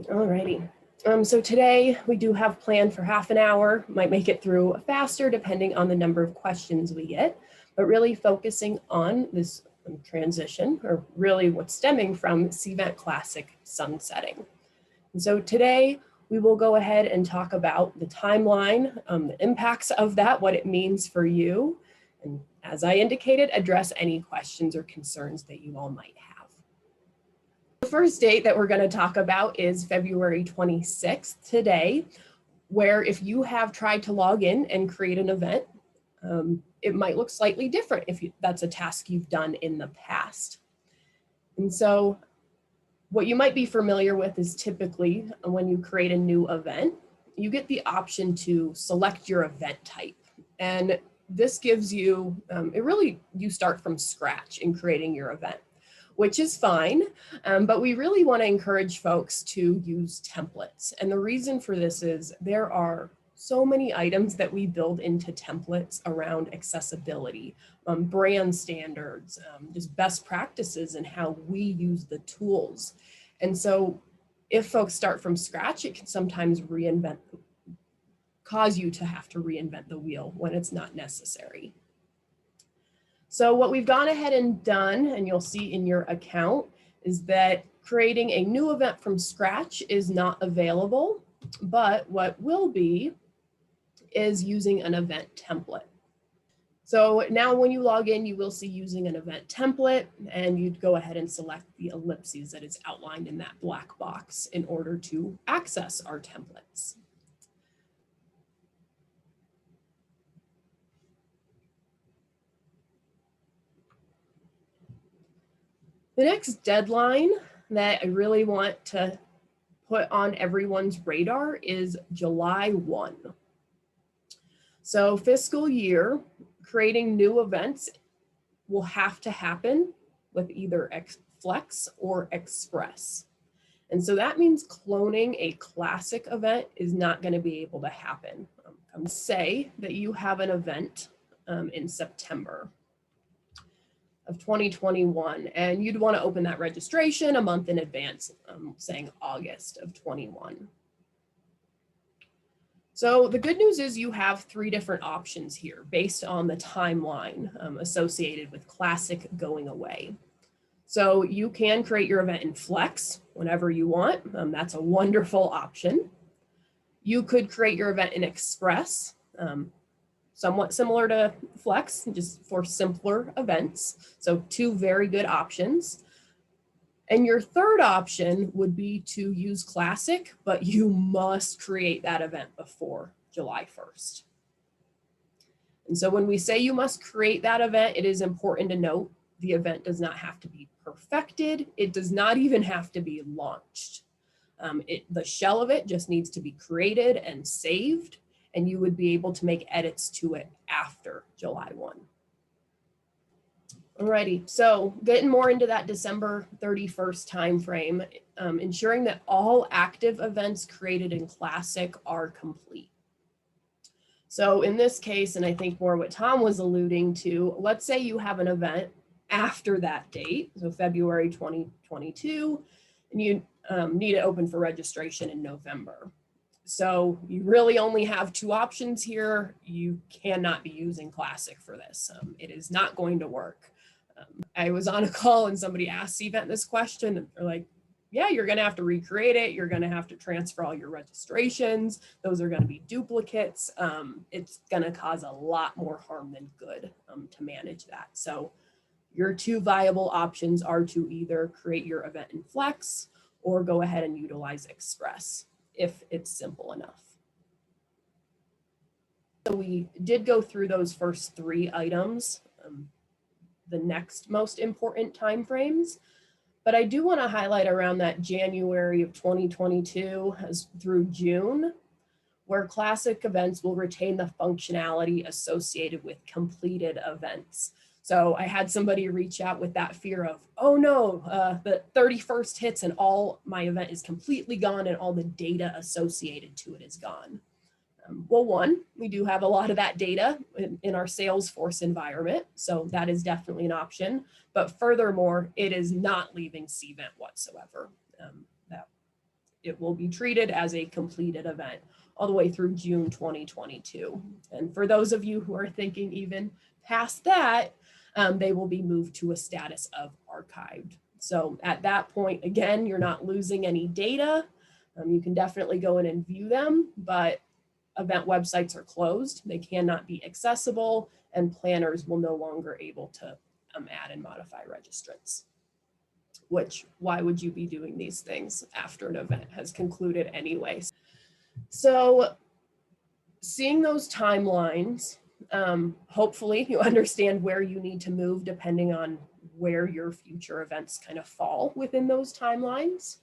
Alrighty. So today we do have planned for half an hour, might make it through faster depending on the number of questions we get, but really focusing on this transition, or really what's stemming from Cvent Classic Sunsetting. And so today we will go ahead and talk about the timeline, the impacts of that, what it means for you, and as I indicated, address any questions or concerns that you all might have. The first date that we're going to talk about is February 26th today, where if you have tried to log in and create an event, it might look slightly different if that's a task you've done in the past. And so what you might be familiar with is typically when you create a new event, you get the option to select your event type. And this gives you, you start from scratch in creating your event, which is fine, but we really want to encourage folks to use templates. And the reason for this is there are so many items that we build into templates around accessibility, brand standards, just best practices and how we use the tools. And so if folks start from scratch, it can sometimes cause you to have to reinvent the wheel when it's not necessary. So what we've gone ahead and done, and you'll see in your account, is that creating a new event from scratch is not available, but what will be is using an event template. So now when you log in, you will see using an event template, and you'd go ahead and select the ellipses that is outlined in that black box in order to access our templates. The next deadline that I really want to put on everyone's radar is July 1. So fiscal year, creating new events will have to happen with either Flex or Express. And so that means cloning a classic event is not going to be able to happen. Say that you have an event in September of 2021, and you'd want to open that registration a month in advance, saying August of 21. So the good news is you have 3 different options here based on the timeline associated with Classic going away. So you can create your event in Flex whenever you want. That's a wonderful option. You could create your event in Express, somewhat similar to Flex, just for simpler events. So 2 very good options. And your third option would be to use Classic, but you must create that event before July 1st. And so when we say you must create that event, it is important to note the event does not have to be perfected. It does not even have to be launched. The shell of it just needs to be created and saved, and you would be able to make edits to it after July 1. Alrighty, so getting more into that December 31st timeframe, ensuring that all active events created in Classic are complete. So in this case, and I think more what Tom was alluding to, let's say you have an event after that date, so February 2022, and you need it open for registration in November. So you really only have 2 options here. You cannot be using Classic for this. It is not going to work. I was on a call and somebody asked Cvent this question, and they're like, yeah, you're going to have to recreate it. You're going to have to transfer all your registrations. Those are going to be duplicates. It's going to cause a lot more harm than good to manage that. So your 2 viable options are to either create your event in Flex or go ahead and utilize Express if it's simple enough. So we did go through those first 3 items, the next most important timeframes, but I do want to highlight around that January of 2022 through June, where Classic events will retain the functionality associated with completed events. So I had somebody reach out with that fear of, oh no, the 31st hits and all my event is completely gone and all the data associated to it is gone. Well, one, we do have a lot of that data in our Salesforce environment, so that is definitely an option. But furthermore, it is not leaving Cvent whatsoever. That it will be treated as a completed event all the way through June 2022. And for those of you who are thinking even past that, they will be moved to a status of archived. So at that point, again, you're not losing any data. You can definitely go in and view them, but event websites are closed. They cannot be accessible, and planners will no longer able to add and modify registrants. Which, why would you be doing these things after an event has concluded anyway? So seeing those timelines, hopefully you understand where you need to move depending on where your future events kind of fall within those timelines.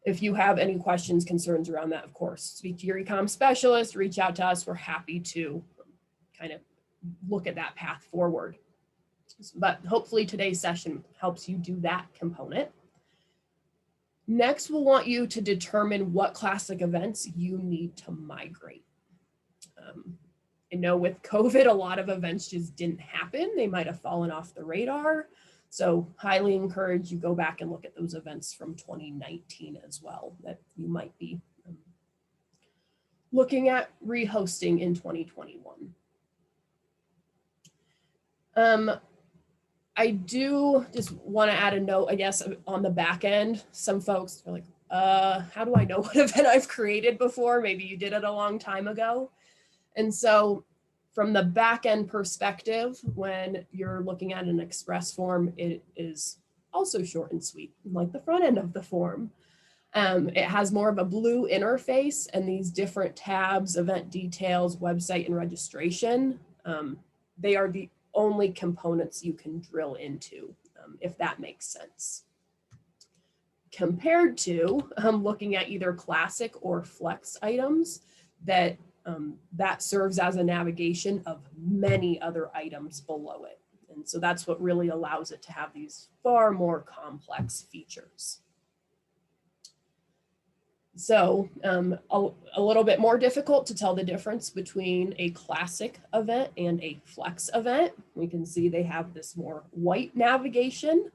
If you have any questions, concerns around that, of course, speak to your eComm specialist, reach out to us. We're happy to kind of look at that path forward. But hopefully today's session helps you do that component. Next, we'll want you to determine what classic events you need to migrate. I know with COVID, a lot of events just didn't happen. They might have fallen off the radar. So highly encourage you go back and look at those events from 2019 as well that you might be looking at rehosting in 2021. I do just want to add a note, I guess, on the back end. Some folks are like, how do I know what event I've created before? Maybe you did it a long time ago. And so from the back end perspective, when you're looking at an express form, it is also short and sweet, like the front end of the form. It has more of a blue interface and these different tabs, event details, website, and registration. They are the only components you can drill into, if that makes sense. Compared to looking at either classic or flex items that serves as a navigation of many other items below it. And so that's what really allows it to have these far more complex features. So a little bit more difficult to tell the difference between a classic event and a flex event. We can see they have this more white navigation.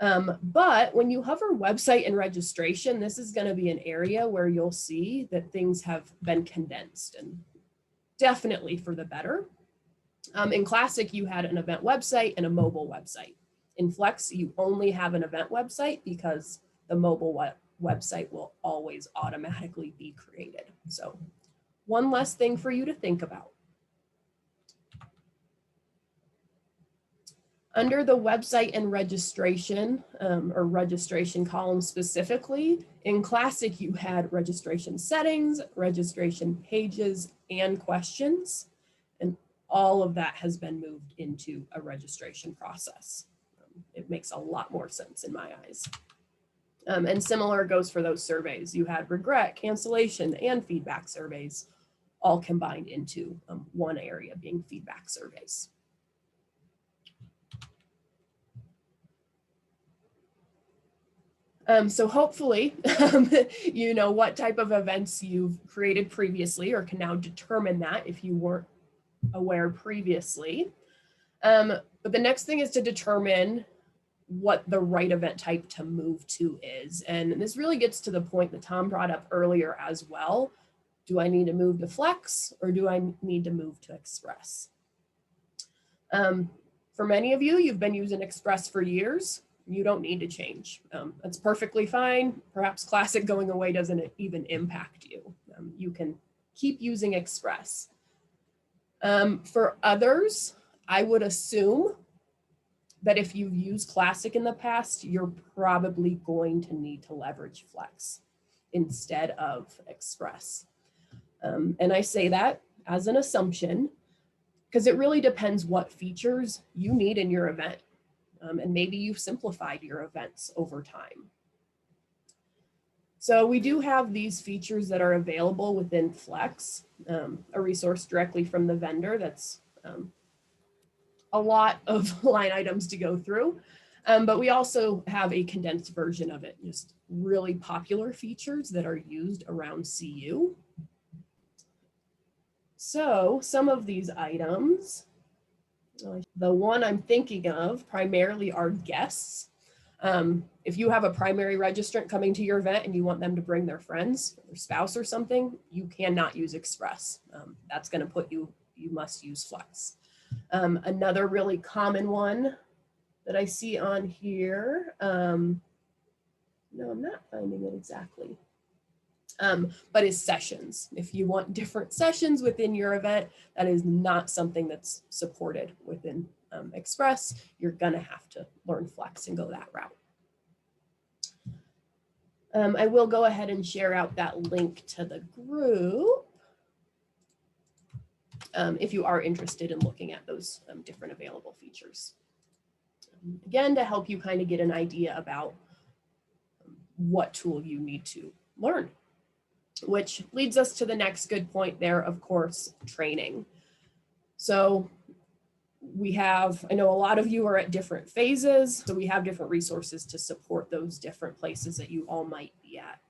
But when you hover website and registration, this is going to be an area where you'll see that things have been condensed, and definitely for the better. In Classic, you had an event website and a mobile website. In Flex, you only have an event website because the mobile website will always automatically be created. So one less thing for you to think about. Under the website and registration, or registration column specifically, in Classic, you had registration settings, registration pages, and questions. And all of that has been moved into a registration process. It makes a lot more sense in my eyes. And similar goes for those surveys. You had regret, cancellation, and feedback surveys all combined into one area, being feedback surveys. So hopefully, you know what type of events you've created previously, or can now determine that if you weren't aware previously. But the next thing is to determine what the right event type to move to is. And this really gets to the point that Tom brought up earlier as well. Do I need to move to Flex, or do I need to move to Express? For many of you, you've been using Express for years. You don't need to change. That's perfectly fine. Perhaps Classic going away doesn't even impact you. You can keep using Express. For others, I would assume that if you've used Classic in the past, you're probably going to need to leverage Flex instead of Express. And I say that as an assumption, because it really depends what features you need in your event. And maybe you've simplified your events over time. So we do have these features that are available within Flex, a resource directly from the vendor. That's a lot of line items to go through. But we also have a condensed version of it, just really popular features that are used around CU. So some of these items, the one I'm thinking of primarily are guests. If you have a primary registrant coming to your event and you want them to bring their friends, their spouse or something, you cannot use Express. That's going to put you must use Flex. Another really common one that I see on here, no, I'm not finding it exactly, but is sessions. If you want different sessions within your event, that is not something that's supported within Express. You're going to have to learn Flex and go that route. I will go ahead and share out that link to the group if you are interested in looking at those different available features. Again, to help you kind of get an idea about what tool you need to learn, which leads us to the next good point there, of course, training. So we have, I know a lot of you are at different phases, so we have different resources to support those different places that you all might be at.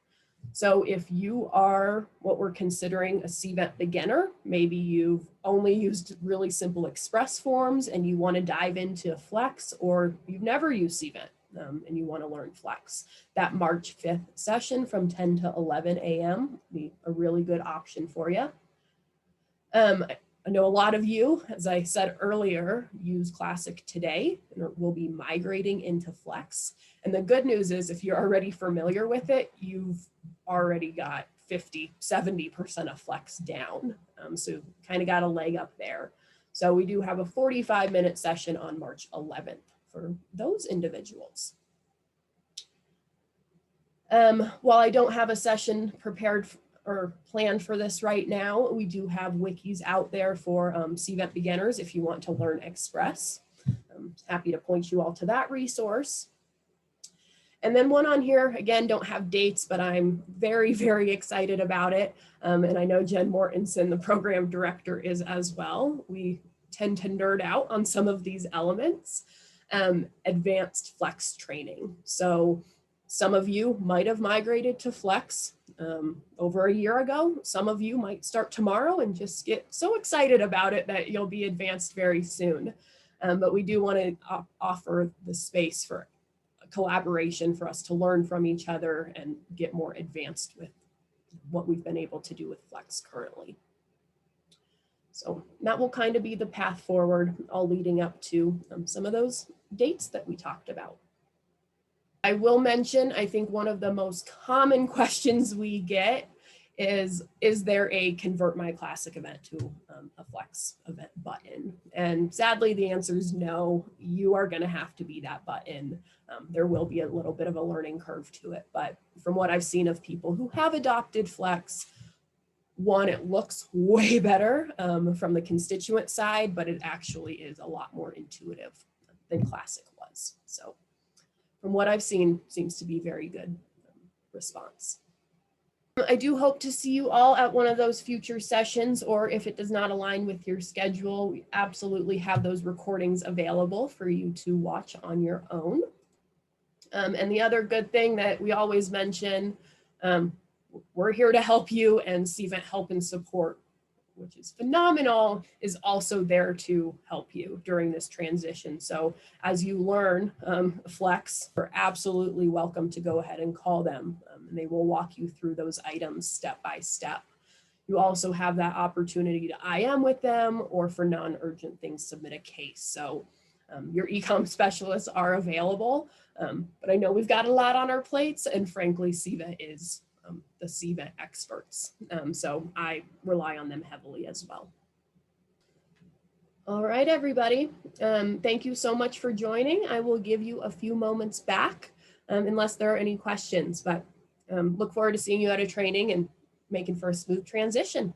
So if you are what we're considering a Cvent beginner, maybe you've only used really simple Express forms and you want to dive into Flex, or you've never used Cvent and you want to learn Flex, that March 5th session from 10 to 11 a.m. be a really good option for you. I know a lot of you, as I said earlier, use Classic today and will be migrating into Flex. And the good news is if you're already familiar with it, you've already got 50, 70% of Flex down. So kind of got a leg up there. So we do have a 45-minute session on March 11th for those individuals. While I don't have a session prepared or planned for this right now, we do have wikis out there for Cvent beginners if you want to learn Express. I'm happy to point you all to that resource. And then one on here, again, don't have dates, but I'm very, very excited about it. And I know Jen Mortensen, the program director, is as well. We tend to nerd out on some of these elements. Advanced Flex training. So some of you might have migrated to Flex over a year ago. Some of you might start tomorrow and just get so excited about it that you'll be advanced very soon. But we do want to offer the space for collaboration for us to learn from each other and get more advanced with what we've been able to do with Flex currently. So that will kind of be the path forward, all leading up to some of those dates that we talked about. I will mention, I think one of the most common questions we get is there a Convert My Classic event to a Flex event button? And sadly, the answer is no. You are going to have to be that button. There will be a little bit of a learning curve to it. But from what I've seen of people who have adopted Flex, one, it looks way better from the constituent side, but it actually is a lot more intuitive than Classic was. So from what I've seen, seems to be very good response. I do hope to see you all at one of those future sessions, or if it does not align with your schedule, we absolutely have those recordings available for you to watch on your own. And the other good thing that we always mention, we're here to help you, and Cvent Help and Support, which is phenomenal, is also there to help you during this transition. So as you learn Flex, you're absolutely welcome to go ahead and call them, and they will walk you through those items step by step. You also have that opportunity to IM with them, or for non-urgent things, submit a case. So your eComm specialists are available, but I know we've got a lot on our plates, and frankly, Cvent is the Cvent experts. So I rely on them heavily as well. All right, everybody. Thank you so much for joining. I will give you a few moments back unless there are any questions, but look forward to seeing you at a training and making for a smooth transition.